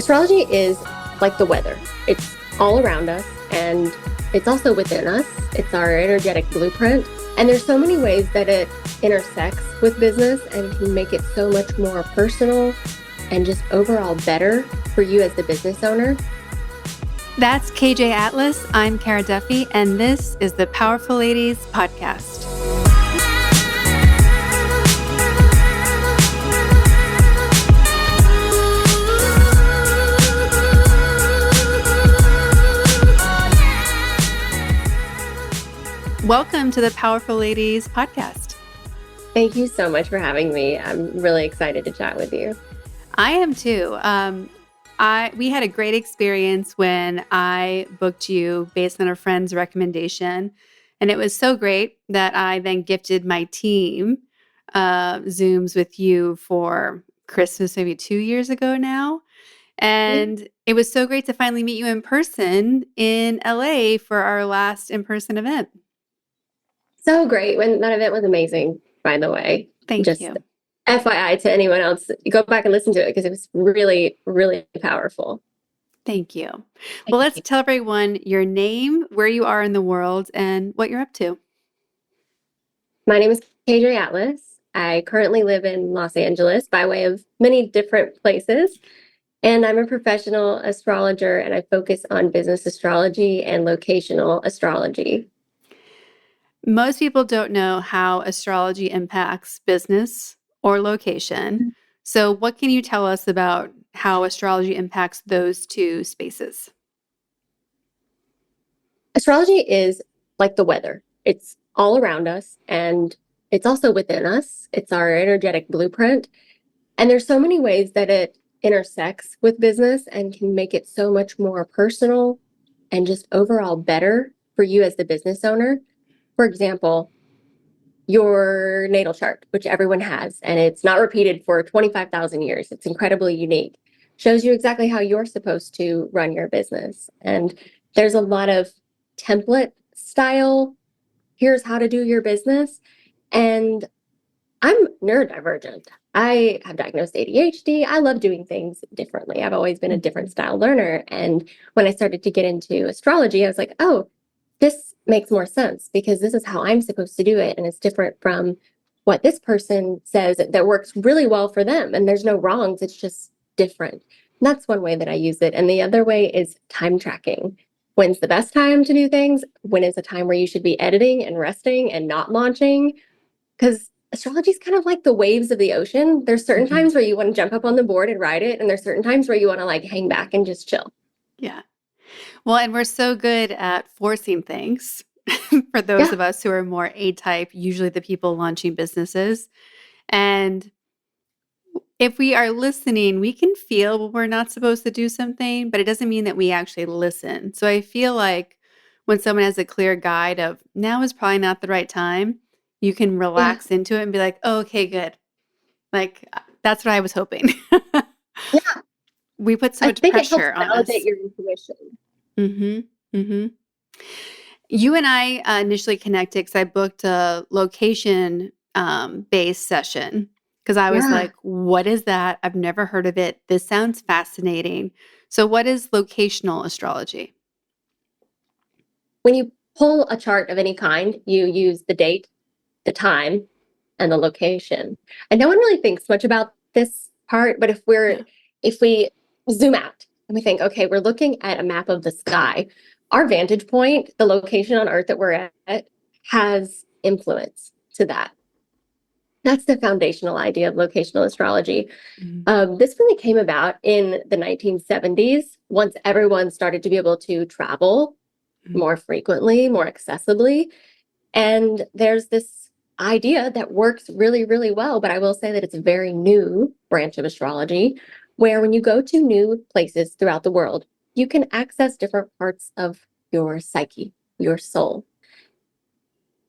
Astrology is like the weather. It's all around us and it's also within us. It's our energetic blueprint. And there's so many ways that it intersects with business and can make it so much more personal and just overall better for you as the business owner. That's KJ Atlas. I'm Kara Duffy, and this is the Powerful Ladies Podcast. Welcome to the Powerful Ladies Podcast. Thank you so much for having me. I'm really excited to chat with you. I am too. We had a great experience when I booked you based on a friend's recommendation. And it was so great that I then gifted my team Zooms with you for Christmas, maybe 2 years ago now. And It was so great to finally meet you in person in LA for our last in-person event. So great. When that event was amazing, by the way. Thank you. FYI to anyone else, go back and listen to it because it was really, really powerful. Thank you. Well, let's tell everyone your name, where you are in the world, and what you're up to. My name is KJ Atlas. I currently live in Los Angeles by way of many different places. And I'm a professional astrologer, and I focus on business astrology and locational astrology. Most people don't know how astrology impacts business or location. So what can you tell us about how astrology impacts those two spaces? Astrology is like the weather. It's all around us and it's also within us. It's our energetic blueprint. And there's so many ways that it intersects with business and can make it so much more personal and just overall better for you as the business owner. For example, your natal chart, which everyone has, and it's not repeated for 25,000 years. It's incredibly unique. Shows you exactly how you're supposed to run your business. And there's a lot of template style, here's how to do your business. And I'm neurodivergent. I have diagnosed ADHD. I love doing things differently. I've always been a different style learner. And when I started to get into astrology, I was like, oh, this makes more sense because this is how I'm supposed to do it. And it's different from what this person says that works really well for them. And there's no wrongs. It's just different. And that's one way that I use it. And the other way is time tracking. When's the best time to do things? When is a time where you should be editing and resting and not launching? Because astrology is kind of like the waves of the ocean. There's certain times where you want to jump up on the board and ride it. And there's certain times where you want to like hang back and just chill. Yeah. Well, and we're so good at forcing things for those of us who are more A-type, usually the people launching businesses. And if we are listening, we can feel when we're not supposed to do something, but it doesn't mean that we actually listen. So I feel like when someone has a clear guide of now is probably not the right time, you can relax into it and be like, oh, okay, good. Like, that's what I was hoping. We put so much pressure on us. Validate your intuition. You and I initially connected because I booked a location based session because I was like, what is that? I've never heard of it. This sounds fascinating. So what is locational astrology? When you pull a chart of any kind, you use the date, the time, and the location. And no one really thinks much about this part, but if we zoom out and we think, okay, we're looking at a map of the sky, our vantage point, the location on Earth that we're at, has influence to that. That's the foundational idea of locational astrology. This really came about in the 1970s, once everyone started to be able to travel more frequently, more accessibly. And there's this idea that works really, really well, but I will say that it's a very new branch of astrology, where when you go to new places throughout the world, you can access different parts of your psyche, your soul,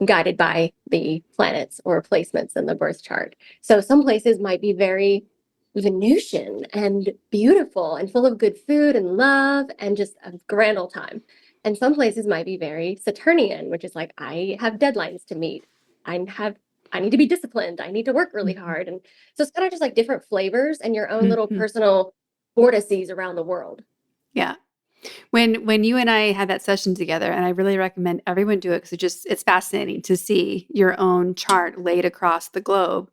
guided by the planets or placements in the birth chart. So some places might be very Venusian and beautiful and full of good food and love and just a grand old time. And some places might be very Saturnian, which is like, I have deadlines to meet. I need to be disciplined. I need to work really hard. And so it's kind of just like different flavors and your own little personal vortices around the world. Yeah. When you and I had that session together, and I really recommend everyone do it because it's fascinating to see your own chart laid across the globe.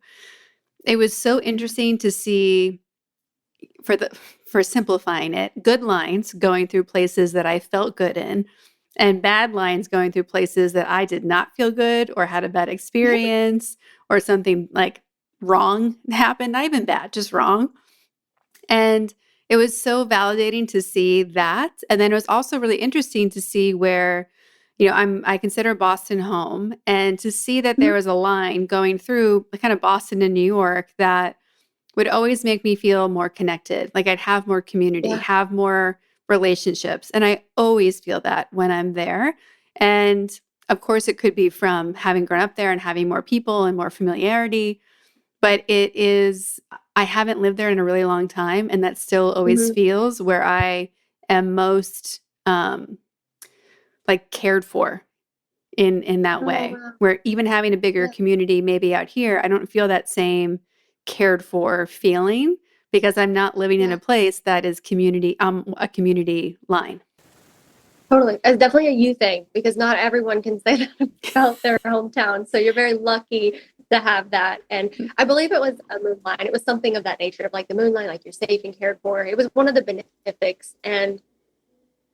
It was so interesting to see, for simplifying it, good lines going through places that I felt good in, and bad lines going through places that I did not feel good or had a bad experience or something like wrong happened. Not even bad, just wrong. And it was so validating to see that. And then it was also really interesting to see where, I consider Boston home, and to see that there was a line going through kind of Boston and New York that would always make me feel more connected. Like I'd have more community, have more relationships. And I always feel that when I'm there. And of course, it could be from having grown up there and having more people and more familiarity. But I haven't lived there in a really long time. And that still always feels where I am most like cared for in that way. Where even having a bigger community, maybe out here, I don't feel that same cared for feeling because I'm not living in a place that is a community line. Totally. It's definitely a you thing because not everyone can say that about their hometown. So you're very lucky to have that. And I believe it was a moon line. It was something of that nature of like the moon line, like you're safe and cared for. It was one of the benefics, and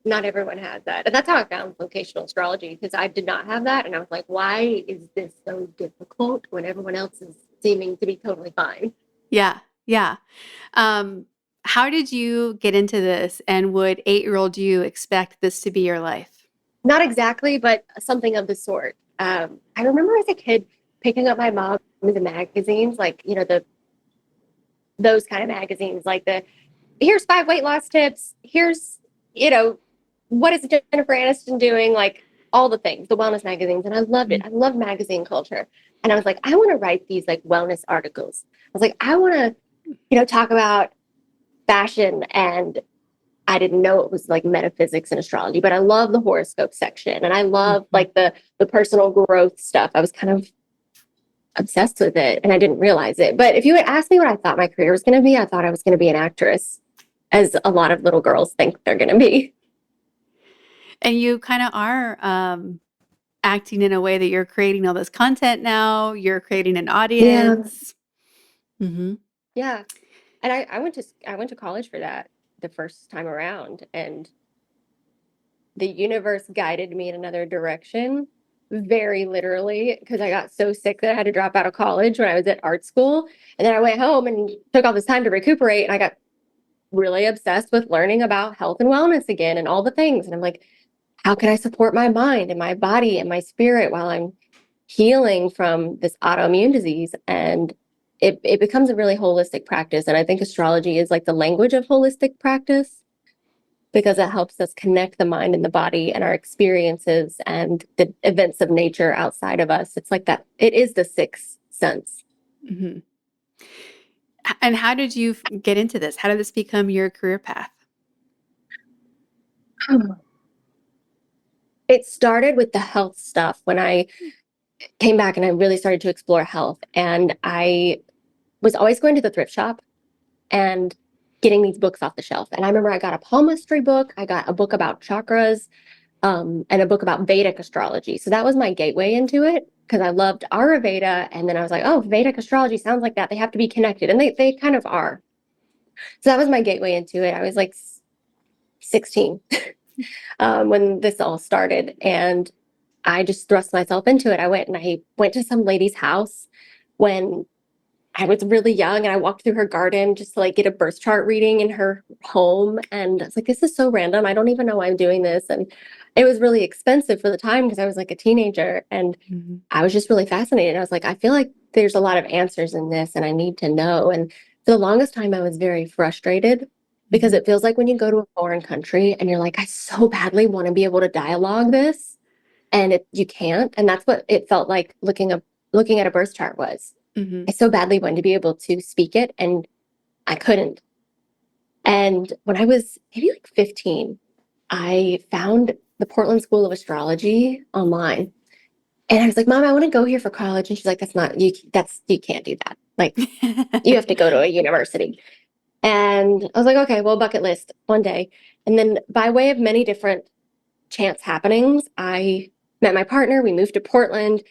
not everyone has that. And that's how I found locational astrology, because I did not have that. And I was like, why is this so difficult when everyone else is seeming to be totally fine? Yeah. Yeah. How did you get into this? And would 8-year-old you expect this to be your life? Not exactly, but something of the sort. I remember as a kid picking up my mom's magazines, like, those kind of magazines, like here's 5 weight loss tips. Here's, what is Jennifer Aniston doing? Like all the things, the wellness magazines. And I loved it. I love magazine culture. And I was like, I want to write these like wellness articles. I was like, I want to, talk about fashion. And I didn't know it was like metaphysics and astrology, but I love the horoscope section. And I love like the personal growth stuff. I was kind of obsessed with it and I didn't realize it. But if you had asked me what I thought my career was going to be, I thought I was going to be an actress, as a lot of little girls think they're going to be. And you kind of are acting in a way that you're creating all this content now. You're creating an audience. Yeah. Yeah. And I went to college for that the first time around, and the universe guided me in another direction, very literally, because I got so sick that I had to drop out of college when I was at art school. And then I went home and took all this time to recuperate, and I got really obsessed with learning about health and wellness again and all the things. And I'm like, how can I support my mind and my body and my spirit while I'm healing from this autoimmune disease? And it becomes a really holistic practice. And I think astrology is like the language of holistic practice, because it helps us connect the mind and the body and our experiences and the events of nature outside of us. It's like that. It is the sixth sense. Mm-hmm. And how did you get into this? How did this become your career path? It started with the health stuff when I came back and I really started to explore health. And I was always going to the thrift shop and getting these books off the shelf. And I remember I got a palmistry book, I got a book about chakras, and a book about Vedic astrology. So that was my gateway into it, because I loved Ayurveda. And then I was like, oh, Vedic astrology sounds like that. They have to be connected. And they kind of are. So that was my gateway into it. I was like 16 when this all started. And I just thrust myself into it. I went to some lady's house when I was really young, and I walked through her garden just to like get a birth chart reading in her home. And I was like, this is so random. I don't even know why I'm doing this. And it was really expensive for the time because I was like a teenager, and I was just really fascinated. I was like, I feel like there's a lot of answers in this and I need to know. And for the longest time, I was very frustrated, because it feels like when you go to a foreign country and you're like, I so badly want to be able to dialogue this, and you can't. And that's what it felt like looking at a birth chart was. I so badly wanted to be able to speak it, and I couldn't. And when I was maybe like 15, I found the Portland School of Astrology online. And I was like, Mom, I want to go here for college. And she's like, you can't do that. Like, you have to go to a university. And I was like, okay, well, bucket list one day. And then by way of many different chance happenings, I met my partner. We moved to Portland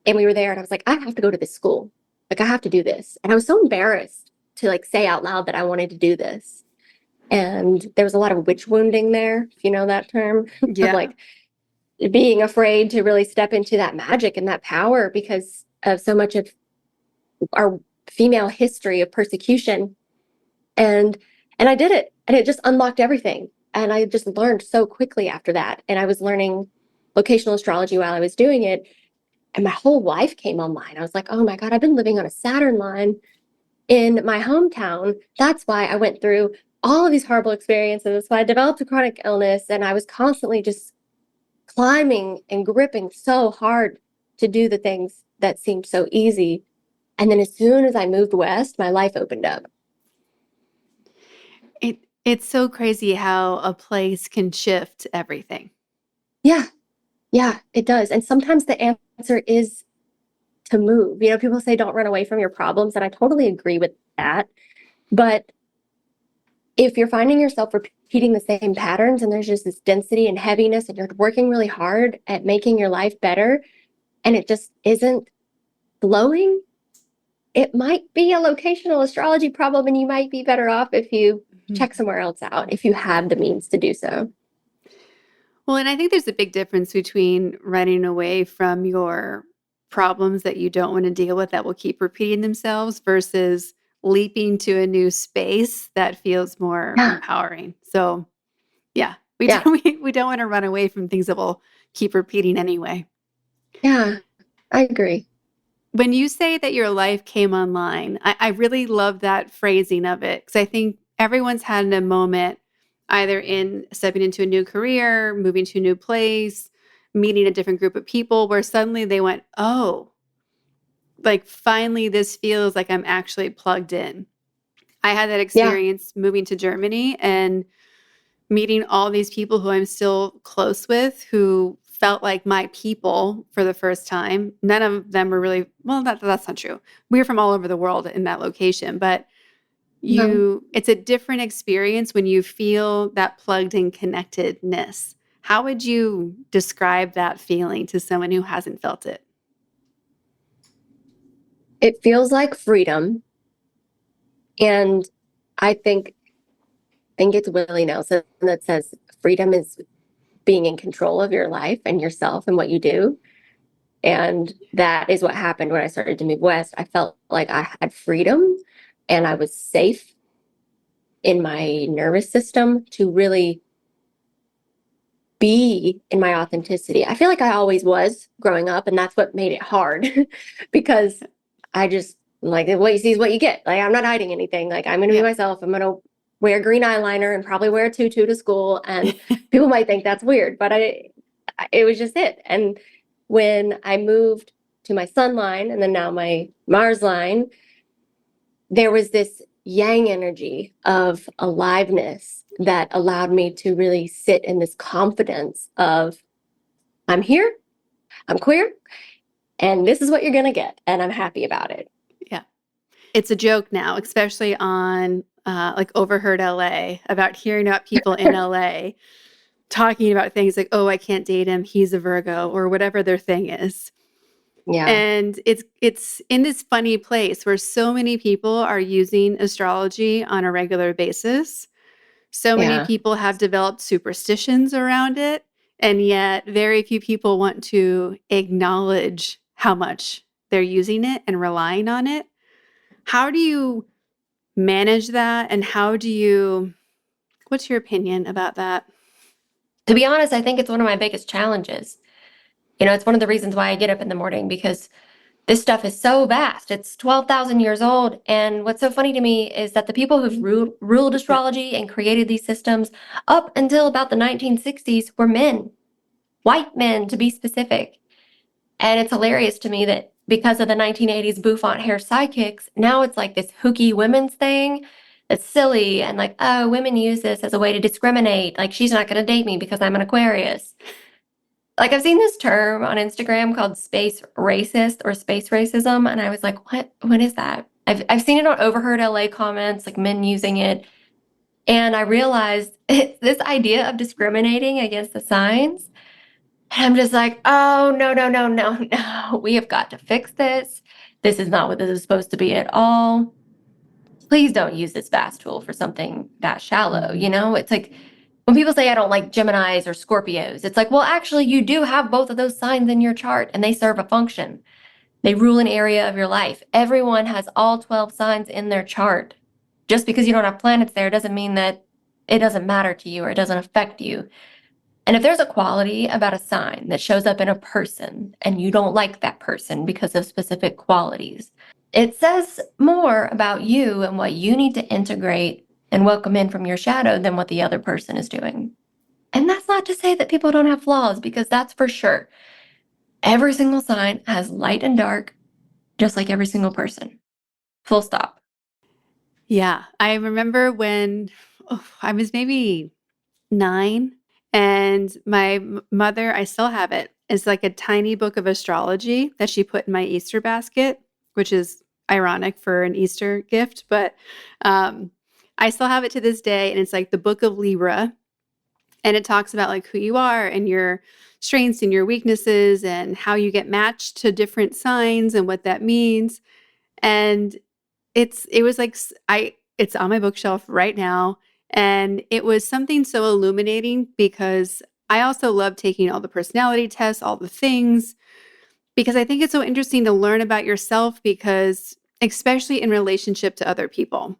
and we were there. And I was like, I have to go to this school. Like, I have to do this. And I was so embarrassed to like say out loud that I wanted to do this. And there was a lot of witch wounding there, if you know that term, of Yeah. like being afraid to really step into that magic and that power because of so much of our female history of persecution. And I did it, and it just unlocked everything. And I just learned so quickly after that. And I was learning locational astrology while I was doing it, and my whole life came online. I was like, oh my God, I've been living on a Saturn line in my hometown. That's why I went through all of these horrible experiences. That's why I developed a chronic illness. And I was constantly just climbing and gripping so hard to do the things that seemed so easy. And then as soon as I moved west, my life opened up. It's so crazy how a place can shift everything. Yeah, yeah, it does. And sometimes the answer is to move. You know, people say don't run away from your problems, and I totally agree with that. But if you're finding yourself repeating the same patterns and there's just this density and heaviness, and you're working really hard at making your life better, and it just isn't flowing, it might be a locational astrology problem, and you might be better off if you check somewhere else out, if you have the means to do so. Well, and I think there's a big difference between running away from your problems that you don't want to deal with that will keep repeating themselves versus leaping to a new space that feels more Yeah, empowering. So, yeah, yeah, we don't want to run away from things that will keep repeating anyway. yeah, I agree. When you say that your life came online, I really love that phrasing of it because I think everyone's had a moment either in stepping into a new career, moving to a new place, meeting a different group of people where suddenly they went, oh, like finally this feels like I'm actually plugged in. I had that Yeah, experience moving to Germany and meeting all these people who I'm still close with who felt like my people for the first time. None of them were really, well, that's not true. We were from all over the world in that location, but no, it's a different experience when you feel that plugged in connectedness. How would you describe that feeling to someone who hasn't felt it? it feels like freedom. And I think it's Willie Nelson that says freedom is being in control of your life and yourself and what you do. And that is what happened when I started to move west. I felt like I had freedom and I was safe in my nervous system to really be in my authenticity. I feel like I always was growing up, and that's what made it hard because I just like what you see is what you get. Like, I'm not hiding anything. Like, I'm going to be Yeah. myself. I'm going to wear green eyeliner and probably wear a tutu to school. And people might think that's weird, but it was just it. And when I moved to my sun line and then now my Mars line, there was this yang energy of aliveness that allowed me to really sit in this confidence of I'm here, I'm queer, and this is what you're going to get. And I'm happy about it. Yeah. It's a joke now, especially on like Overheard LA about hearing about people in LA talking about things like, oh, I can't date him. He's a Virgo or whatever their thing is. Yeah. And it's in this funny place where so many people are using astrology on a regular basis. So many Yeah. people have developed superstitions around it, and yet very few people want to acknowledge how much they're using it and relying on it. How do you manage that? And what's your opinion about that? To be honest, I think it's one of my biggest challenges. You know, it's one of the reasons why I get up in the morning because this stuff is so vast. It's 12,000 years old. And what's so funny to me is that the people who've ruled Yeah. astrology and created these systems up until about the 1960s were men, white men to be specific. And it's hilarious to me that because of the 1980s bouffant hair sidekicks, now it's like this hooky women's thing that's silly and like, oh, women use this as a way to discriminate. Like, she's not going to date me because I'm an Aquarius. Like, I've seen this term on Instagram called space racist or space racism. And I was like, what is that? I've seen it on Overheard LA comments, like men using it. And I realized this idea of discriminating against the signs. And I'm just like, oh, no, no, no, no, no. We have got to fix this. This is not what this is supposed to be at all. Please don't use this vast tool for something that shallow. You know, it's like when people say I don't like Geminis or Scorpios, it's like, well, actually, you do have both of those signs in your chart and they serve a function. They rule an area of your life. Everyone has all 12 signs in their chart. Just because you don't have planets there doesn't mean that it doesn't matter to you or it doesn't affect you. And if there's a quality about a sign that shows up in a person and you don't like that person because of specific qualities, it says more about you and what you need to integrate and welcome in from your shadow than what the other person is doing. And that's not to say that people don't have flaws, because that's for sure. Every single sign has light and dark, just like every single person. Full stop. Yeah. I remember when I was maybe 9, and my mother, I still have it, is like a tiny book of astrology that she put in my Easter basket, which is ironic for an Easter gift, but I still have it to this day. And it's like the book of Libra. And it talks about like who you are and your strengths and your weaknesses and how you get matched to different signs and what that means. And it was like it's on my bookshelf right now, and it was something so illuminating because I also love taking all the personality tests, all the things, because I think it's so interesting to learn about yourself, because especially in relationship to other people.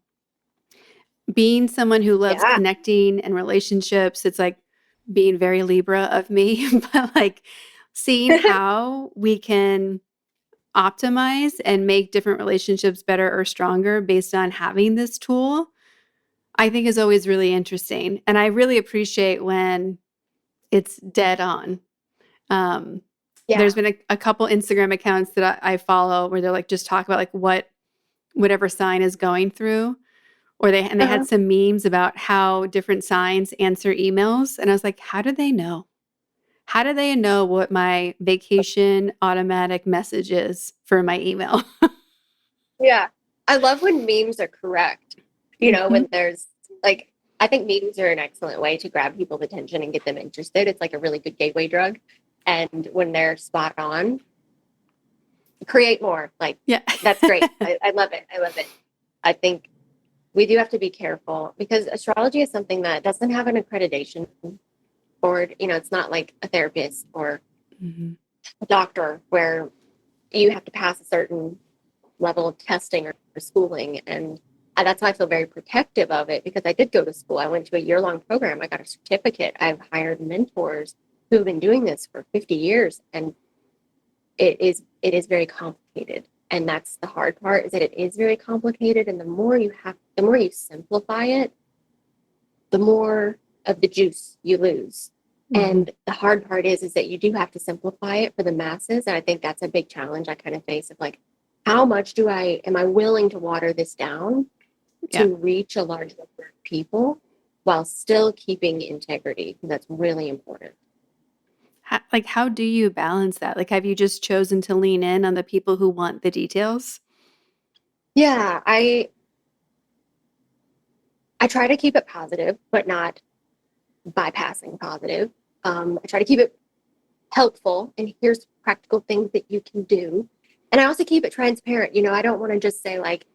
Being someone who loves Yeah. connecting and relationships, it's like being very Libra of me, but like seeing how we can optimize and make different relationships better or stronger based on having this tool, I think is always really interesting. And I really appreciate when it's dead on. Um, Yeah. there's been a couple Instagram accounts that I follow where they're like, just talk about like whatever sign is going through, or they Uh-huh. had some memes about how different signs answer emails. And I was like, how do they know? How do they know what my vacation automatic message is for my email? Yeah. I love when memes are correct. Mhm. When there's like, I think memes are an excellent way to grab people's attention and get them interested. It's like a really good gateway drug. And when they're spot on, create more. Like, Yeah. that's great. I love it. I love it. I think we do have to be careful because astrology is something that doesn't have an accreditation board. It's not like a therapist or Mhm. a doctor where you have to pass a certain level of testing or schooling. And that's why I feel very protective of it, because I did go to school. I went to a year-long program. I got a certificate. I've hired mentors who have been doing this for 50 years. And it is very complicated. And that's the hard part, is that it is very complicated. And the more you simplify it, the more of the juice you lose. Mhm. And the hard part is that you do have to simplify it for the masses. And I think that's a big challenge I kind of face, of like, how much am I willing to water this down Yeah. to reach a large number of people while still keeping integrity? That's really important. How do you balance that? Like, have you just chosen to lean in on the people who want the details? Yeah, I try to keep it positive, but not bypassing positive. I try to keep it helpful, and here's practical things that you can do. And I also keep it transparent. I don't want to just say like,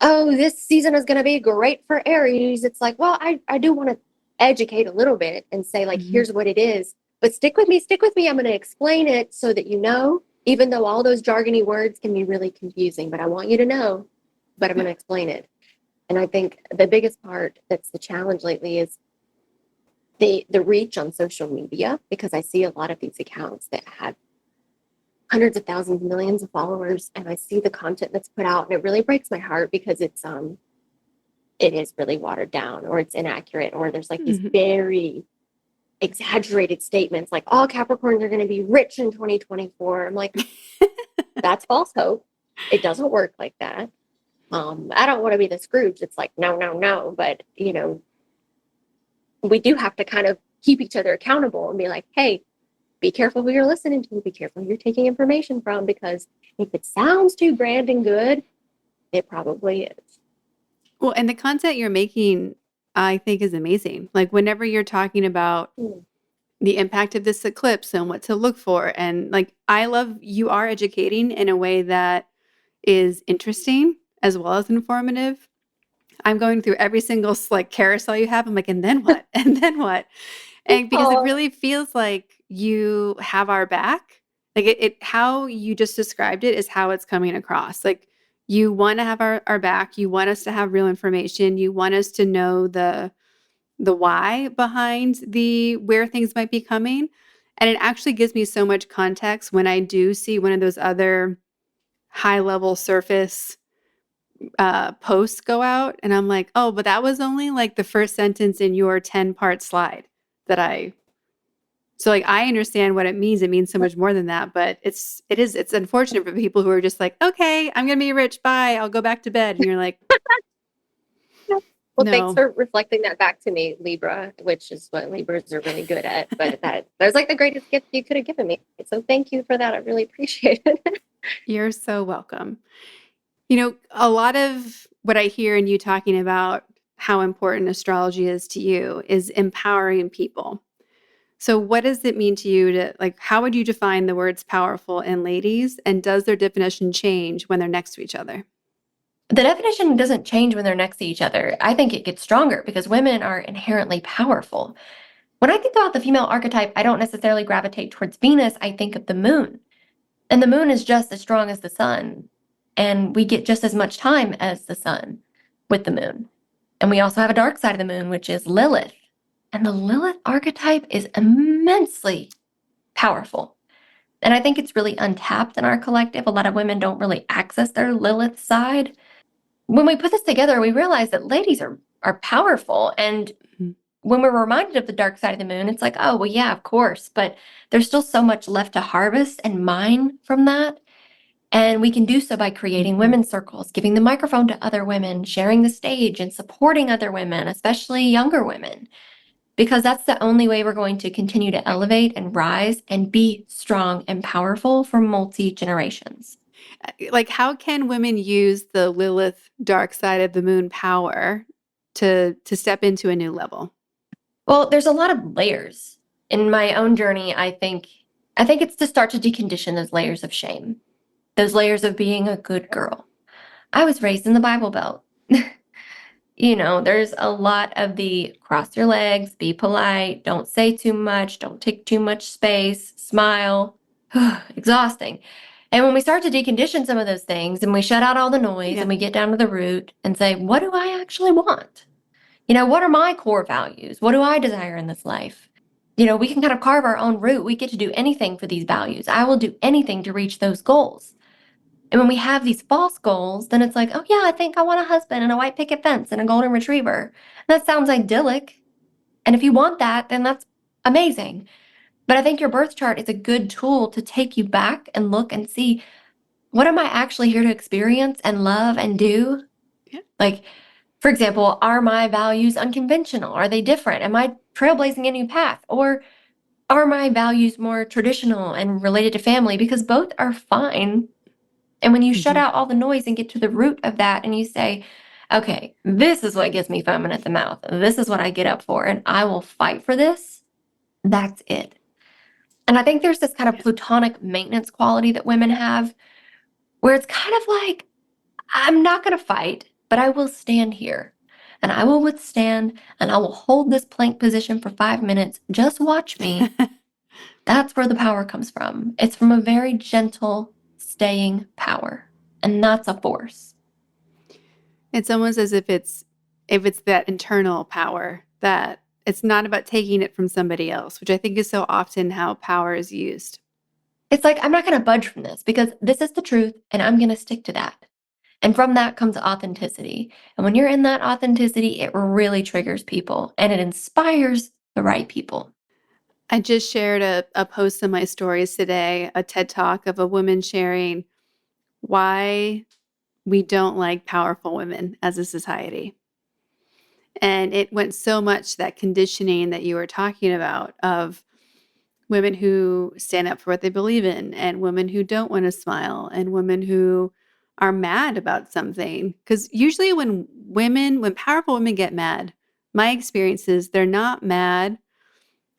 oh, this season is going to be great for Aries. It's like, well, I do want to educate a little bit and say like, Mhm. here's what it is, but stick with me, stick with me. I'm going to explain it so that even though all those jargony words can be really confusing, but I want you to know, but I'm going to explain it. And I think the biggest part that's the challenge lately is the reach on social media, because I see a lot of these accounts that have hundreds of thousands, millions of followers, and I see the content that's put out, and it really breaks my heart because it is really watered down, or it's inaccurate, or there's like these Mhm. very exaggerated statements like all Capricorns are going to be rich in 2024. I'm like, that's false hope. It doesn't work like that. I don't want to be the Scrooge. It's like, no, no, no. But, we do have to kind of keep each other accountable and be like, hey, be careful who you're listening to. Be careful who you're taking information from, because if it sounds too grand and good, It probably is. Well, and the content you're making, I think, is amazing. Like whenever you're talking about Mm. the impact of this eclipse and what to look for, and like I love you are educating in a way that is interesting as well as informative. I'm going through every single like carousel you have. I'm like, and then what? And then what? And because it Oh, really feels like you have our back. Like how you just described it is how it's coming across. Like you want to have our back. You want us to have real information. You want us to know the why behind the where things might be coming. And it actually gives me so much context when I do see one of those other high level surface posts go out and I'm like, oh, but that was only like the first sentence in your 10-part slide that I so like I understand what it means. It means so much more than that, but it's unfortunate for people who are just like, okay, I'm gonna be rich. Bye. I'll go back to bed. And you're like, well, thanks no, for reflecting that back to me, Libra, which is what Libras are really good at. But that was like the greatest gift you could have given me. So thank you for that. I really appreciate it. you're so welcome. A lot of what I hear in you talking about how important astrology is to you is empowering people. So what does it mean to you to like how would you define the words powerful in ladies and does their definition change when they're next to each other? The definition doesn't change when they're next to each other. I think it gets stronger because women are inherently powerful. When I think about the female archetype, I don't necessarily gravitate towards Venus. I think of the moon. And the moon is just as strong as the sun. And we get just as much time as the sun with the moon. And we also have a dark side of the moon, which is Lilith. And the Lilith archetype is immensely powerful. And I think it's really untapped in our collective. A lot of women don't really access their Lilith side. When we put this together, we realize that ladies are powerful. And Mhm. when we're reminded of the dark side of the moon, it's like, oh, well, yeah, of course. But there's still so much left to harvest and mine from that. And we can do so by creating Mhm. women's circles, giving the microphone to other women, sharing the stage, and supporting other women, especially younger women, because that's the only way we're going to continue to elevate and rise and be strong and powerful for multi-generations. Like how can women use the Lilith dark side of the moon power to step into a new level? Well, there's a lot of layers. In my own journey, I think it's to start to decondition those layers of shame, those layers of being a good girl. I was raised in the Bible Belt. There's a lot of the cross your legs, be polite, don't say too much, don't take too much space, smile. Exhausting. And when we start to decondition some of those things and we shut out all the noise Yeah. and we get down to the root and say, what do I actually want? What are my core values? What do I desire in this life? We can kind of carve our own route. We get to do anything for these values. I will do anything to reach those goals. And when we have these false goals, then it's like, oh, yeah, I think I want a husband and a white picket fence and a golden retriever. That sounds idyllic. And if you want that, then that's amazing. But I think your birth chart is a good tool to take you back and look and see what am I actually here to experience and love and do? Yeah. Like, for example, are my values unconventional? Are they different? Am I trailblazing a new path? Or are my values more traditional and related to family? Because both are fine. And when you shut Mhm. out all the noise and get to the root of that and you say, okay, this is what gets me foaming at the mouth. This is what I get up for, and I will fight for this. That's it. And I think there's this kind of Yeah. plutonic maintenance quality that women have where it's kind of like, I'm not going to fight, but I will stand here and I will withstand and I will hold this plank position for 5 minutes. Just watch me. That's where the power comes from. It's from a very gentle, staying power. And that's a force. It's almost as if it's that internal power that it's not about taking it from somebody else, which I think is so often how power is used. It's like, I'm not going to budge from this because this is the truth and I'm going to stick to that. And from that comes authenticity. And when you're in that authenticity, it really triggers people and it inspires the right people. I just shared a post in my stories today, a TED Talk of a woman sharing why we don't like powerful women as a society. And it went so much that conditioning that you were talking about of women who stand up for what they believe in and women who don't want to smile and women who are mad about something. Because usually when powerful women get mad, my experience is they're not mad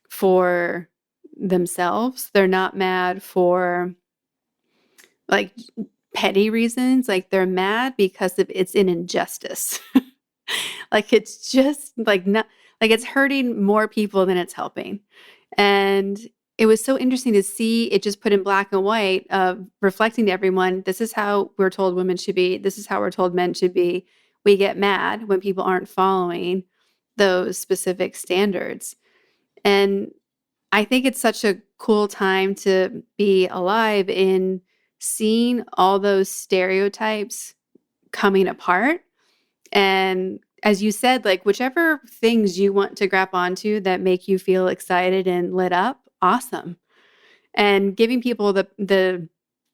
for themselves. They're not mad for like petty reasons. Like they're mad because it's an injustice. Like it's just like not like it's hurting more people than it's helping. And it was so interesting to see it just put in black and white of reflecting to everyone, this is how we're told women should be. This is how we're told men should be. We get mad when people aren't following those specific standards. And I think it's such a cool time to be alive in seeing all those stereotypes coming apart. And as you said, like whichever things you want to grab onto that make you feel excited and lit up, awesome. And giving people the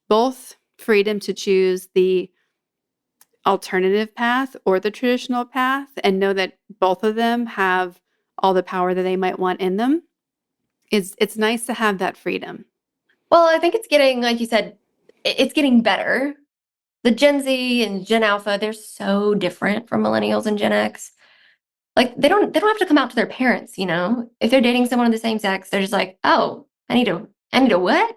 both freedom to choose the alternative path or the traditional path and know that both of them have all the power that they might want in them. It's nice to have that freedom. Well, I think it's getting, like you said, it's getting better. The Gen Z and Gen Alpha, they're so different from millennials and Gen X. Like they don't have to come out to their parents, you know? If they're dating someone of the same sex, they're just like, "Oh, I need to what?"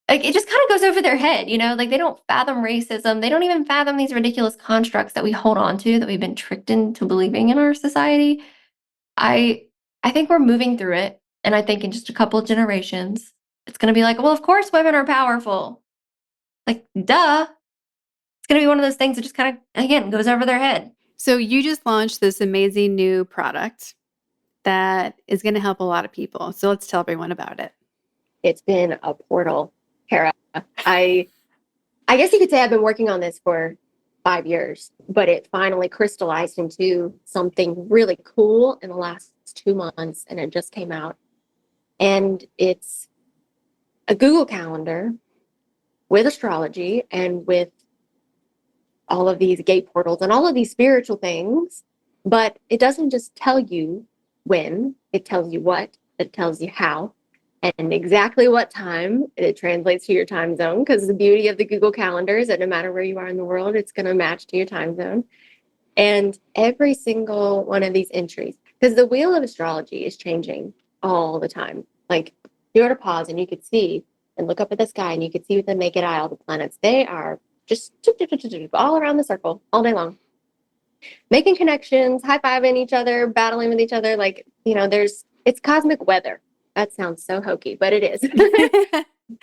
Like it just kind of goes over their head, you know? Like they don't fathom racism. They don't even fathom these ridiculous constructs that we hold on to that we've been tricked into believing in our society. I I think we're moving through it, and I think in just a couple of generations, it's going to be like, "Well, of course women are powerful." Like, duh. It's going to be one of those things that just kind of, again, goes over their head. So you just launched this amazing new product that is going to help a lot of people. So let's tell everyone about it. It's been a portal, Kara. I guess you could say I've been working on this for 5 years, but it finally crystallized into something really cool in the last 2 months, and it just came out. And it's a Google Calendar with astrology and with all of these gate portals and all of these spiritual things, but it doesn't just tell you when, it tells you what, it tells you how, and exactly what time. It translates to your time zone, because the beauty of the Google Calendar is that no matter where you are in the world, it's going to match to your time zone. And every single one of these entries, because the wheel of astrology is changing all the time. Like you were to pause and you could see and look up at the sky and you could see with the naked eye all the planets. They are just all around the circle all day long, making connections, high-fiving each other, battling with each other. Like, you know, it's cosmic weather. That sounds so hokey, but it is.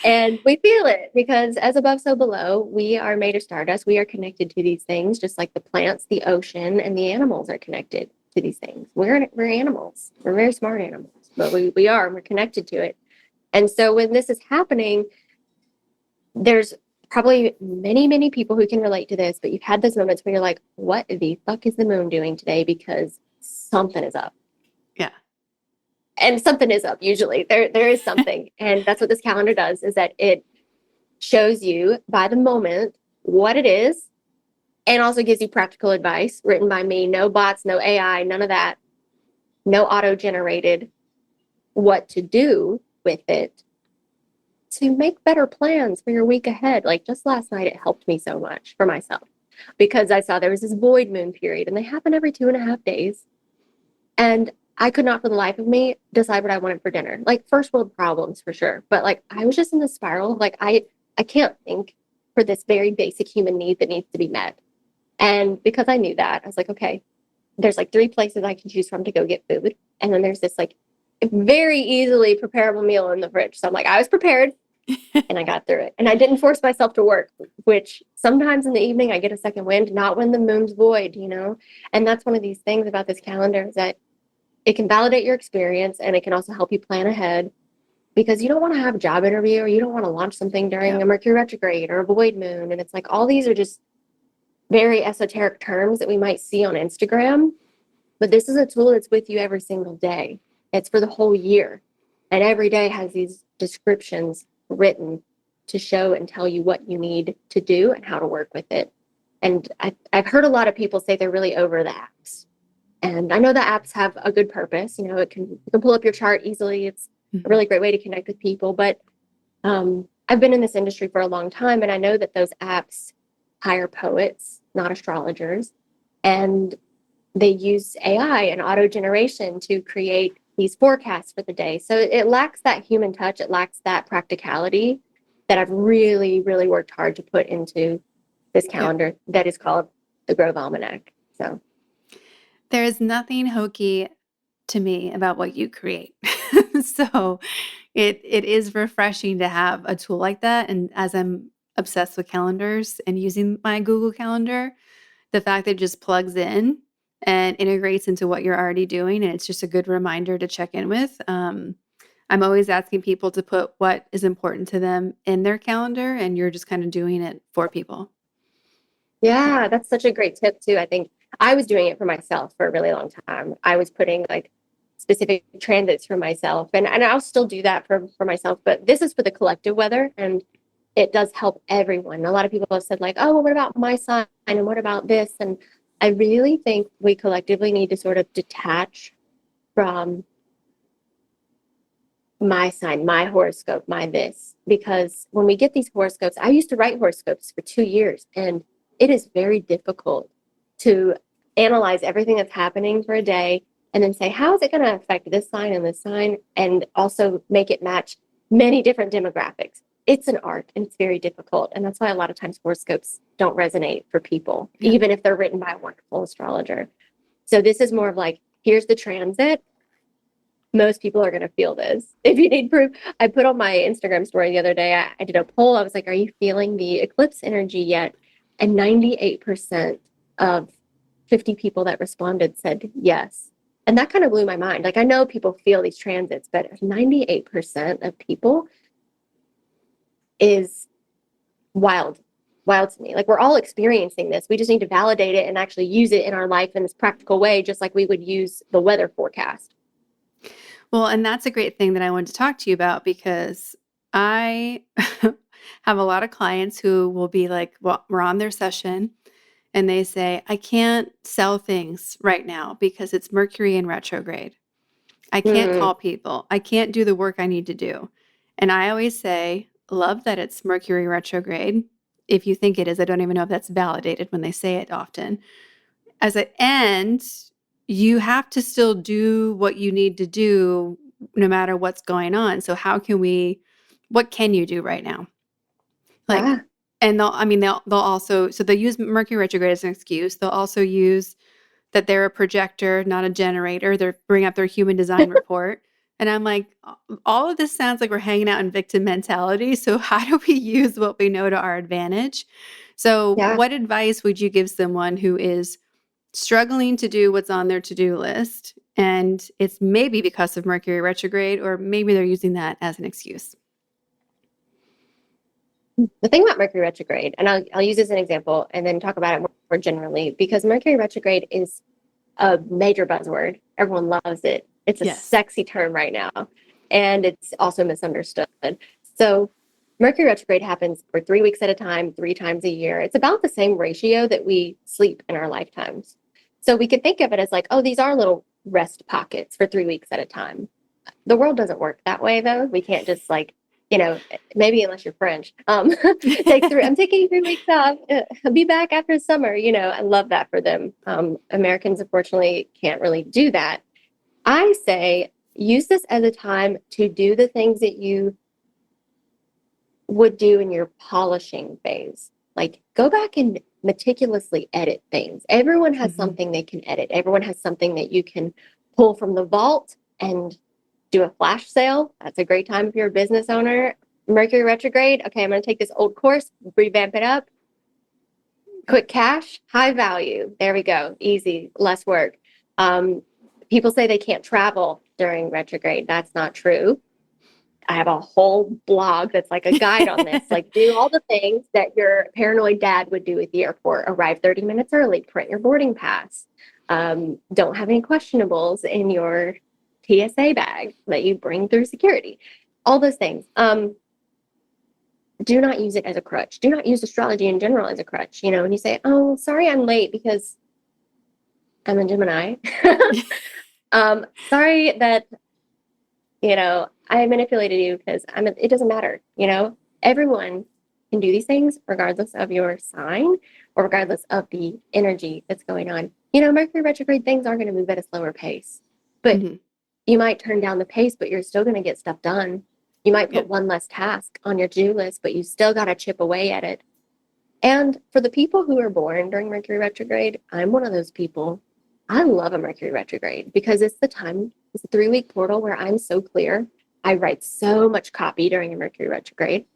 And we feel it because as above, so below, we are made of stardust. We are connected to these things, just like the plants, the ocean, and the animals are connected to these things. We're animals. We're very smart animals, but we're connected to it. And so when this is happening, there's probably many, many people who can relate to this, but you've had those moments where you're like, what the fuck is the moon doing today? Because something is up. Yeah. And something is up. Usually there is something. And that's what this calendar does, is that it shows you by the moment what it is, and also gives you practical advice written by me. No bots, no AI, none of that. No auto-generated, what to do with it to make better plans for your week ahead. Like just last night, it helped me so much for myself because I saw there was this void moon period and they happen every 2.5 days. And I could not for the life of me decide what I wanted for dinner. Like first world problems for sure. But like I was just in the spiral of like, I can't think for this very basic human need that needs to be met. And because I knew that, I was like, okay, there's like 3 places I can choose from to go get food. And then there's this like very easily preparable meal in the fridge. So I'm like, I was prepared. And I got through it. And I didn't force myself to work, which sometimes in the evening I get a second wind, not when the moon's void, you know? And that's one of these things about this calendar, is that it can validate your experience and it can also help you plan ahead, because you don't want to have a job interview or you don't want to launch something during a Mercury retrograde or a void moon. And it's like all these are just very esoteric terms that we might see on Instagram, but this is a tool that's with you every single day. It's for the whole year. And every day has these descriptions written to show and tell you what you need to do and how to work with it. And I've heard a lot of people say they're really over the apps. And I know the apps have a good purpose. You know, you can pull up your chart easily. It's a really great way to connect with people. But I've been in this industry for a long time, and I know that those apps hire poets, not astrologers, and they use AI and auto generation to create these forecasts for the day. So it lacks that human touch. It lacks that practicality that I've really, really worked hard to put into this calendar that is called the Grove Almanac. So there is nothing hokey to me about what you create. So it is refreshing to have a tool like that. And as I'm obsessed with calendars and using my Google Calendar, the fact that it just plugs in and integrates into what you're already doing, and it's just a good reminder to check in with. I'm always asking people to put what is important to them in their calendar, and you're just kind of doing it for people. yeah, that's such a great tip too. I think I was doing it for myself for a really long time. I was putting like specific transits for myself, and I'll still do that for myself, but this is for the collective weather, and it does help everyone. A lot of people have said like, oh, well, what about my sign and what about this? And I really think we collectively need to sort of detach from my sign, my horoscope, my this, because when we get these horoscopes, I used to write horoscopes for 2 years, and it is very difficult to analyze everything that's happening for a day and then say, how is it going to affect this sign and this sign, and also make it match many different demographics. It's an art, and it's very difficult. And that's why a lot of times horoscopes don't resonate for people, even if they're written by a wonderful astrologer. So this is more of like, here's the transit. Most people are going to feel this. If you need proof, I put on my Instagram story the other day, I did a poll. I was like, are you feeling the eclipse energy yet? And 98% of 50 people that responded said yes. And that kind of blew my mind. Like, I know people feel these transits, but 98% of people is wild to me. Like, we're all experiencing this. We just need to validate it and actually use it in our life in this practical way, just like we would use the weather forecast. Well, and that's a great thing that I wanted to talk to you about, because I have a lot of clients who will be like, well, we're on their session and they say, I can't sell things right now because it's Mercury in retrograde. I can't call people. I can't do the work I need to do. And I always say, love that it's Mercury retrograde. If you think it is, I don't even know if that's validated when they say it often. As an end, you have to still do what you need to do no matter what's going on. So what can you do right now? Like, Yeah. and they'll also, so they'll use Mercury retrograde as an excuse. They'll also use that they're a projector, not a generator. They're bring up their human design report. And I'm like, all of this sounds like we're hanging out in victim mentality. So how do we use what we know to our advantage? So what advice would you give someone who is struggling to do what's on their to-do list, and it's maybe because of Mercury retrograde, or maybe they're using that as an excuse? The thing about Mercury retrograde, and I'll use this as an example and then talk about it more generally, because Mercury retrograde is a major buzzword. Everyone loves it. It's a sexy term right now, and it's also misunderstood. So Mercury retrograde happens for 3 weeks at a time, 3 times a year. It's about the same ratio that we sleep in our lifetimes. So we could think of it as like, oh, these are little rest pockets for 3 weeks at a time. The world doesn't work that way, though. We can't just like, maybe unless you're French, I'm taking 3 weeks off. I'll be back after summer. I love that for them. Americans, unfortunately, can't really do that. I say use this as a time to do the things that you would do in your polishing phase. Like, go back and meticulously edit things. Everyone has something they can edit. Everyone has something that you can pull from the vault and do a flash sale. That's a great time if you're a business owner. Mercury retrograde. Okay, I'm going to take this old course, revamp it up. Quick cash, high value. There we go. Easy, less work. People say they can't travel during retrograde. That's not true. I have a whole blog that's like a guide on this. Like, do all the things that your paranoid dad would do at the airport. Arrive 30 minutes early, print your boarding pass. Don't have any questionables in your TSA bag that you bring through security. All those things. Do not use it as a crutch. Do not use astrology in general as a crutch. When you say, oh, sorry, I'm late because I'm a Gemini. Sorry that, I manipulated you because it doesn't matter. Everyone can do these things regardless of your sign or regardless of the energy that's going on. Mercury retrograde, things are going to move at a slower pace, but you might turn down the pace, but you're still going to get stuff done. You might put one less task on your to-do list, but you still got to chip away at it. And for the people who are born during Mercury retrograde, I'm one of those people. I love a Mercury retrograde because it's a 3-week portal where I'm so clear. I write so much copy during a Mercury retrograde.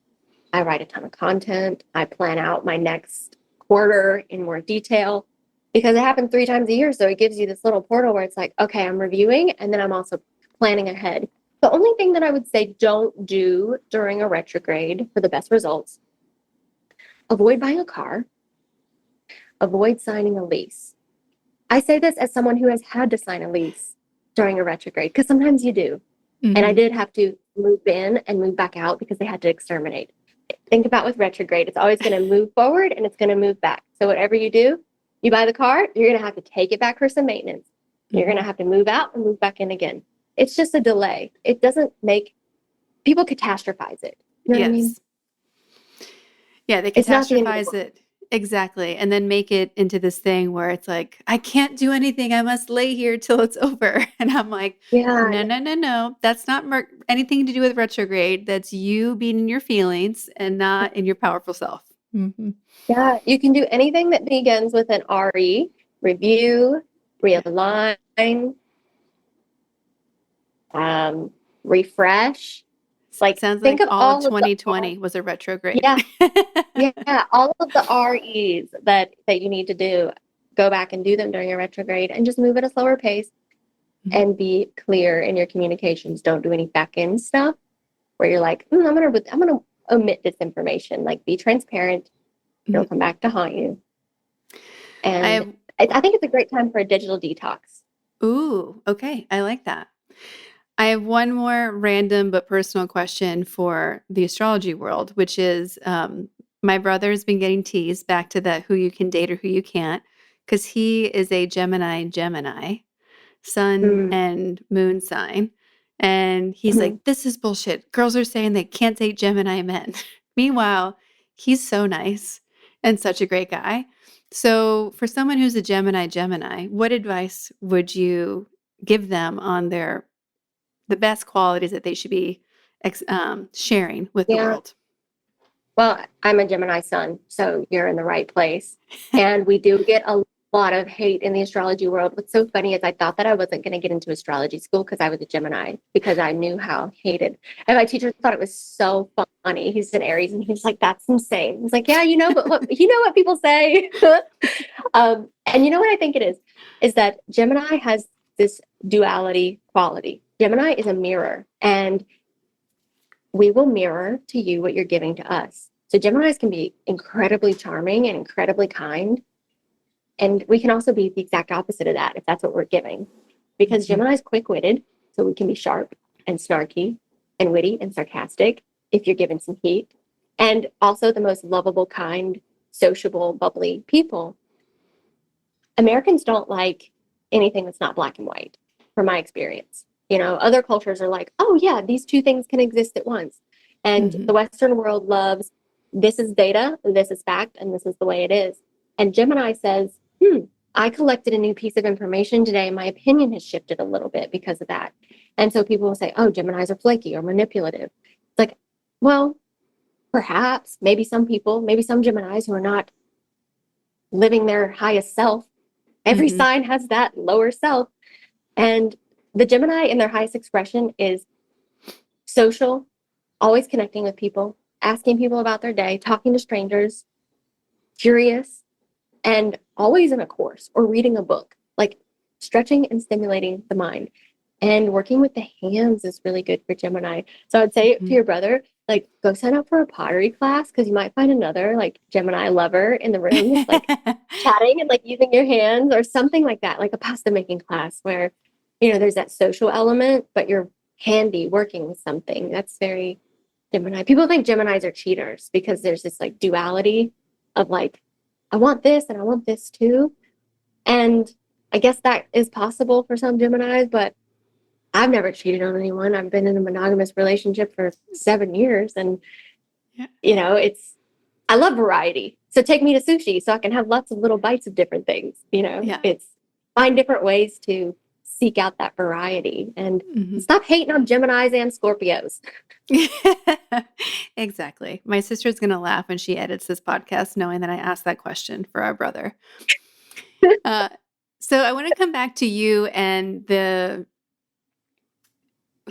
I write a ton of content. I plan out my next quarter in more detail because it happens 3 times a year. So it gives you this little portal where it's like, okay, I'm reviewing and then I'm also planning ahead. The only thing that I would say don't do during a retrograde for the best results, avoid buying a car, avoid signing a lease. I say this as someone who has had to sign a lease during a retrograde because sometimes you do. And I did have to move in and move back out because they had to exterminate. Think about with retrograde, it's always going to move forward and it's going to move back. So whatever you do, you buy the car, you're going to have to take it back for some maintenance. You're going to have to move out and move back in again. It's just a delay. It doesn't make people catastrophize it. You know what I mean? Yeah, they catastrophize it. Exactly. And then make it into this thing where it's like, I can't do anything. I must lay here till it's over. And I'm like, no. That's not anything to do with retrograde. That's you being in your feelings and not in your powerful self. Yeah, you can do anything that begins with an RE, review, realign, refresh. Sounds like all of 2020 was a retrograde. Yeah, all of the REs that you need to do, go back and do them during a retrograde and just move at a slower pace and be clear in your communications. Don't do any back end stuff where you're like, I'm gonna omit this information. Like, be transparent. It'll come back to haunt you. And I think it's a great time for a digital detox. Ooh, okay. I like that. I have one more random but personal question for the astrology world, which is my brother's been getting teased back to that who you can date or who you can't, because he is a Gemini, sun and moon sign. And he's like, this is bullshit. Girls are saying they can't date Gemini men. Meanwhile, he's so nice and such a great guy. So for someone who's a Gemini, what advice would you give them on the best qualities that they should be sharing with the world? Well, I'm a Gemini sun, so you're in the right place. And we do get a lot of hate in the astrology world. What's so funny is I thought that I wasn't going to get into astrology school because I was a Gemini, because I knew how hated. And my teacher thought it was so funny. He's an Aries, and he's like, "That's insane." He's like, "Yeah, but what people say." And you know what I think it is that Gemini has this duality quality. Gemini is a mirror, and we will mirror to you what you're giving to us. So Geminis can be incredibly charming and incredibly kind. And we can also be the exact opposite of that if that's what we're giving. Because Gemini is quick-witted, so we can be sharp and snarky and witty and sarcastic if you're given some heat. And also the most lovable, kind, sociable, bubbly people. Americans don't like anything that's not black and white, from my experience. Other cultures are like, oh yeah, these two things can exist at once. And the Western world loves, this is data, this is fact, and this is the way it is. And Gemini says, I collected a new piece of information today. My opinion has shifted a little bit because of that. And so people will say, oh, Geminis are flaky or manipulative. It's like, well, perhaps, maybe some Geminis who are not living their highest self. Every sign has that lower self. And the Gemini in their highest expression is social, always connecting with people, asking people about their day, talking to strangers, curious, and always in a course or reading a book, like stretching and stimulating the mind. And working with the hands is really good for Gemini. So I'd say to your brother, like, go sign up for a pottery class, because you might find another like Gemini lover in the room, like chatting and like using your hands or something like that, like a pasta making class where, there's that social element, but you're handy working with something. That's very Gemini. People think Geminis are cheaters because there's this like duality of like, I want this and I want this too. And I guess that is possible for some Geminis, but I've never cheated on anyone. I've been in a monogamous relationship for 7 years, and it's I love variety. So take me to sushi so I can have lots of little bites of different things. Yeah. It's find different ways to seek out that variety and Mhm. stop hating on Geminis and Scorpios. Exactly. My sister's going to laugh when she edits this podcast, knowing that I asked that question for our brother. So I want to come back to you and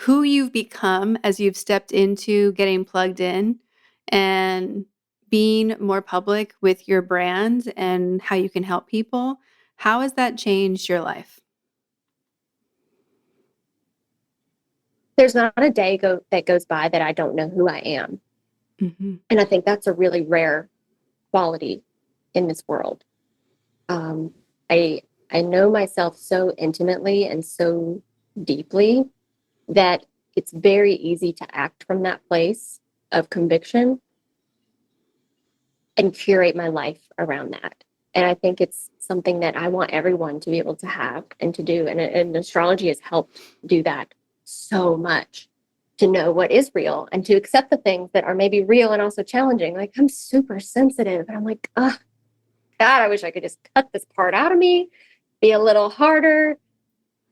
who you've become as you've stepped into getting plugged in and being more public with your brand and how you can help people. How has that changed your life? There's not a day that goes by that I don't know who I am. Mm-hmm. And I think that's a really rare quality in this world. I know myself so intimately and so deeply that it's very easy to act from that place of conviction and curate my life around that. And I think it's something that I want everyone to be able to have and to do. And astrology has helped do that so much, to know what is real and to accept the things that are maybe real and also challenging. Like, I'm super sensitive and I'm like, oh, God, I wish I could just cut this part out of me, be a little harder.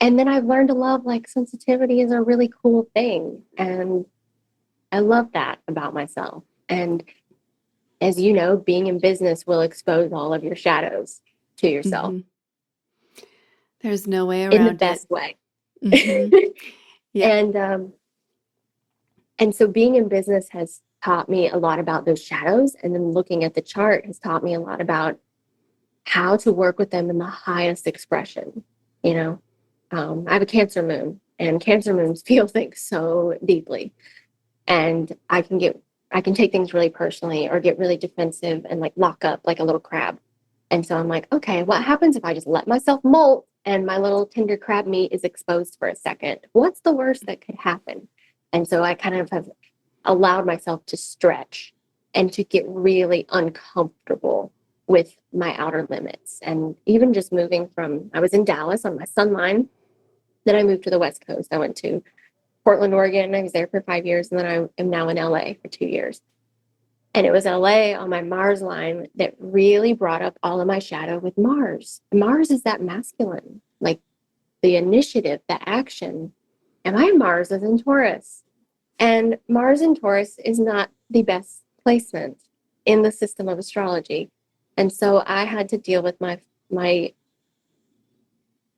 And then I've learned to love, like, sensitivity is a really cool thing. And I love that about myself. And as you know, being in business will expose all of your shadows to yourself. Mm-hmm. There's no way in the around best it. way. Mm-hmm. Yeah. And so being in business has taught me a lot about those shadows. And then looking at the chart has taught me a lot about how to work with them in the highest expression. I have a Cancer moon, and Cancer moons feel things so deeply. And I can take things really personally or get really defensive and like lock up like a little crab. And so I'm like, okay, what happens if I just let myself molt and my little tender crab meat is exposed for a second? What's the worst that could happen? And so I kind of have allowed myself to stretch and to get really uncomfortable with my outer limits. And even just I was in Dallas on my sun line. Then I moved to the West Coast. I went to Portland, Oregon. I was there for 5 years. And then I am now in LA for 2 years. And it was LA on my Mars line that really brought up all of my shadow with Mars. Mars is that masculine, like the initiative, the action. And my Mars is in Taurus. And Mars in Taurus is not the best placement in the system of astrology. And so I had to deal with my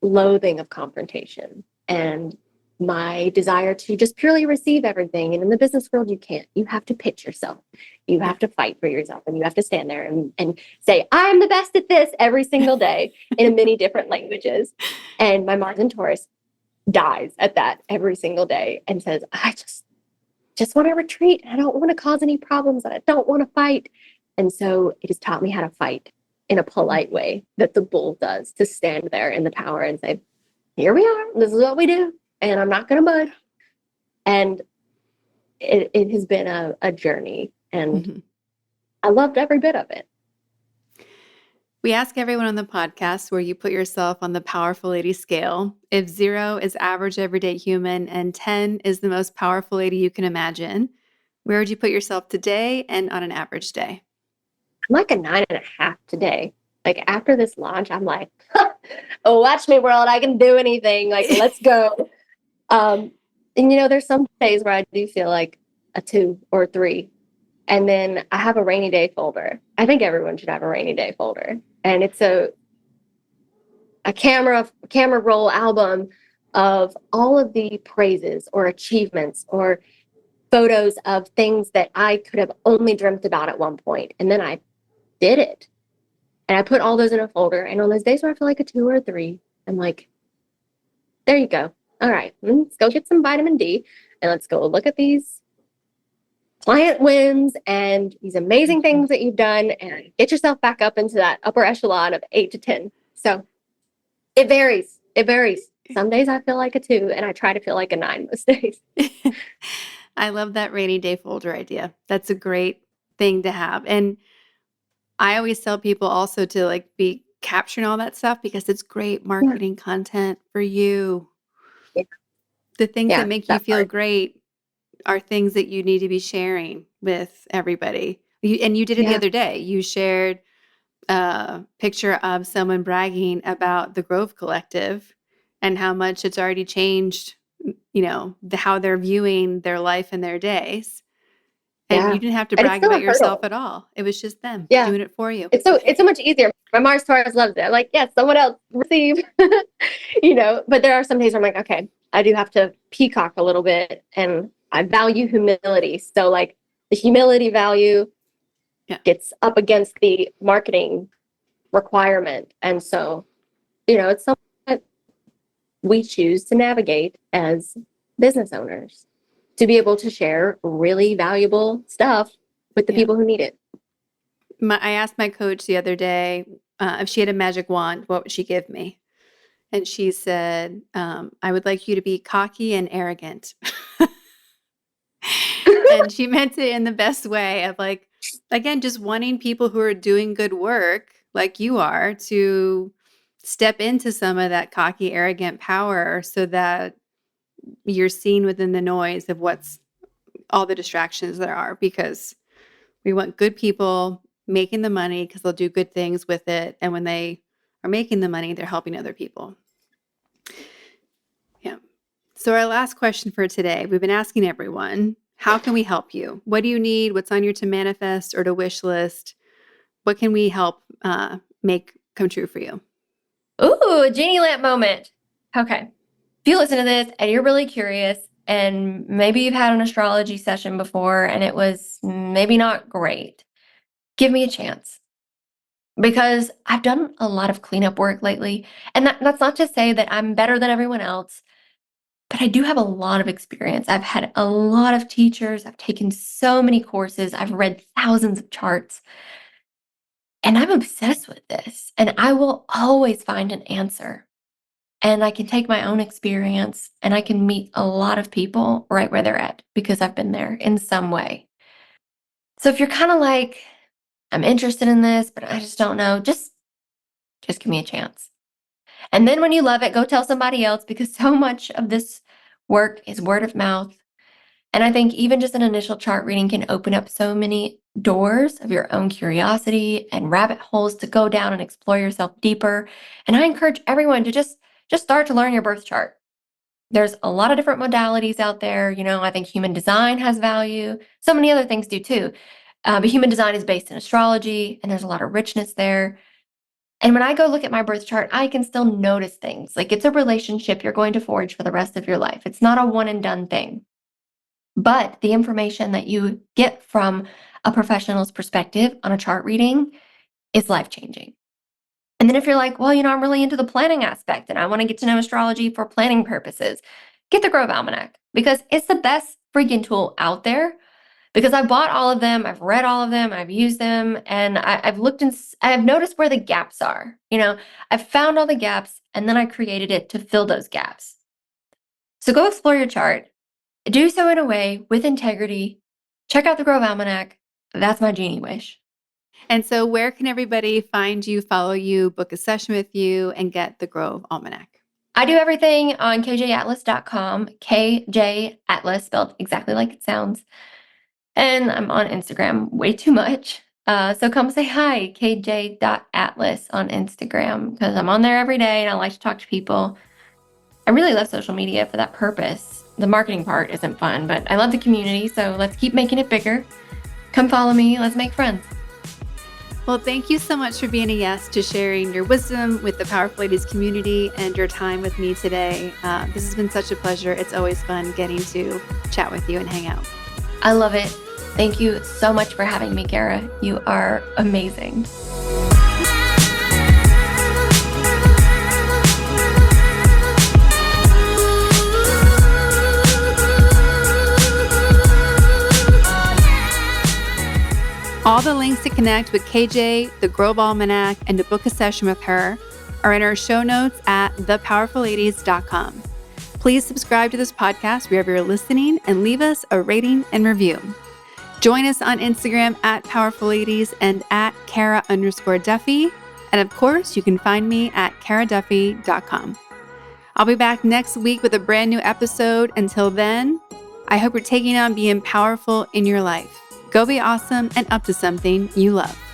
loathing of confrontation and my desire to just purely receive everything. And in the business world, you can't. You have to pitch yourself. You have to fight for yourself, and you have to stand there and say, I'm the best at this every single day in many different languages. And my Mars in Taurus dies at that every single day and says, I just want to retreat. I don't want to cause any problems. And I don't want to fight. And so it has taught me how to fight in a polite way that the bull does, to stand there in the power and say, here we are. This is what we do. And I'm not going to budge. And it has been a journey. And I loved every bit of it. We ask everyone on the podcast where you put yourself on the powerful lady scale. If 0 is average everyday human and 10 is the most powerful lady you can imagine, where would you put yourself today and on an average day? I'm like a 9.5 today. Like after this launch, I'm like, oh, watch me, world. I can do anything. Like, let's go. And there's some days where I do feel like a 2 or a 3. And then I have a rainy day folder. I think everyone should have a rainy day folder. And it's a camera roll album of all of the praises or achievements or photos of things that I could have only dreamt about at one point. And then I did it. And I put all those in a folder. And on those days where I feel like a 2 or a 3, I'm like, there you go. All right, let's go get some vitamin D and let's go look at these client wins and these amazing things that you've done and get yourself back up into that upper echelon of 8 to 10. So it varies. Some days I feel like a 2 and I try to feel like a 9 most days. I love that rainy day folder idea. That's a great thing to have. And I always tell people also to be capturing all that stuff because it's great marketing content for you. Yeah. The things that make you feel part. great are things that you need to be sharing with everybody. And you did it the Yeah. other day. You shared a picture of someone bragging about the Grove Collective and how much it's already changed, how they're viewing their life and their days. And Yeah. you didn't have to And it's brag still about a yourself hurdle. at all. It was just them Yeah. doing it for you. It's so much easier. My Mars Taurus loves it. I'm like, yes, someone else receive, but there are some days where I'm like, okay, I do have to peacock a little bit, and I value humility. So like the humility value Yeah. gets up against the marketing requirement. And so, it's something that we choose to navigate as business owners, to be able to share really valuable stuff with the Yeah. people who need it. I asked my coach the other day if she had a magic wand, what would she give me? And she said, I would like you to be cocky and arrogant. And she meant it in the best way of like, again, just wanting people who are doing good work like you are to step into some of that cocky, arrogant power so that you're seen within the noise of what's all the distractions there are, because we want good people making the money because they'll do good things with it. And when they are making the money, they're helping other people. Yeah. So our last question for today, we've been asking everyone, how can we help you? What do you need? What's on your to manifest or to wish list? What can we help make come true for you? Ooh, a genie lamp moment. Okay. If you listen to this and you're really curious, and maybe you've had an astrology session before and it was maybe not great, give me a chance. Because I've done a lot of cleanup work lately. And that's not to say that I'm better than everyone else, but I do have a lot of experience. I've had a lot of teachers. I've taken so many courses. I've read thousands of charts. And I'm obsessed with this. And I will always find an answer. And I can take my own experience and I can meet a lot of people right where they're at because I've been there in some way. So if you're kind of like, I'm interested in this, but I just don't know, just give me a chance. And then when you love it, go tell somebody else, because so much of this work is word of mouth. And I think even just an initial chart reading can open up so many doors of your own curiosity and rabbit holes to go down and explore yourself deeper. And I encourage everyone to just start to learn your birth chart. There's a lot of different modalities out there. I think human design has value. So many other things do too. But human design is based in astrology, and there's a lot of richness there. And when I go look at my birth chart, I can still notice things. Like, it's a relationship you're going to forge for the rest of your life. It's not a one and done thing. But the information that you get from a professional's perspective on a chart reading is life-changing. And then if you're like, well, I'm really into the planning aspect and I want to get to know astrology for planning purposes, get the Grove Almanac, because it's the best freaking tool out there. Because I bought all of them, I've read all of them, I've used them, and I've looked and I've noticed where the gaps are. I've found all the gaps, and then I created it to fill those gaps. So go explore your chart. Do so in a way with integrity. Check out the Grove Almanac. That's my genie wish. And so where can everybody find you, follow you, book a session with you, and get the Grove Almanac? I do everything on kjatlas.com, KJ Atlas, spelled exactly like it sounds. And I'm on Instagram way too much. So come say hi, kj.atlas on Instagram, because I'm on there every day and I like to talk to people. I really love social media for that purpose. The marketing part isn't fun, but I love the community, so let's keep making it bigger. Come follow me. Let's make friends. Well, thank you so much for being a yes to sharing your wisdom with the Powerful Ladies community and your time with me today. This has been such a pleasure. It's always fun getting to chat with you and hang out. I love it. Thank you so much for having me, Kara. You are amazing. All the links to connect with KJ, the Grove Almanac, and to book a session with her are in our show notes at thepowerfulladies.com. Please subscribe to this podcast wherever you're listening and leave us a rating and review. Join us on Instagram at Powerful Ladies and at Kara_Duffy. And of course, you can find me at karaduffy.com. I'll be back next week with a brand new episode. Until then, I hope you're taking on being powerful in your life. Go be awesome and up to something you love.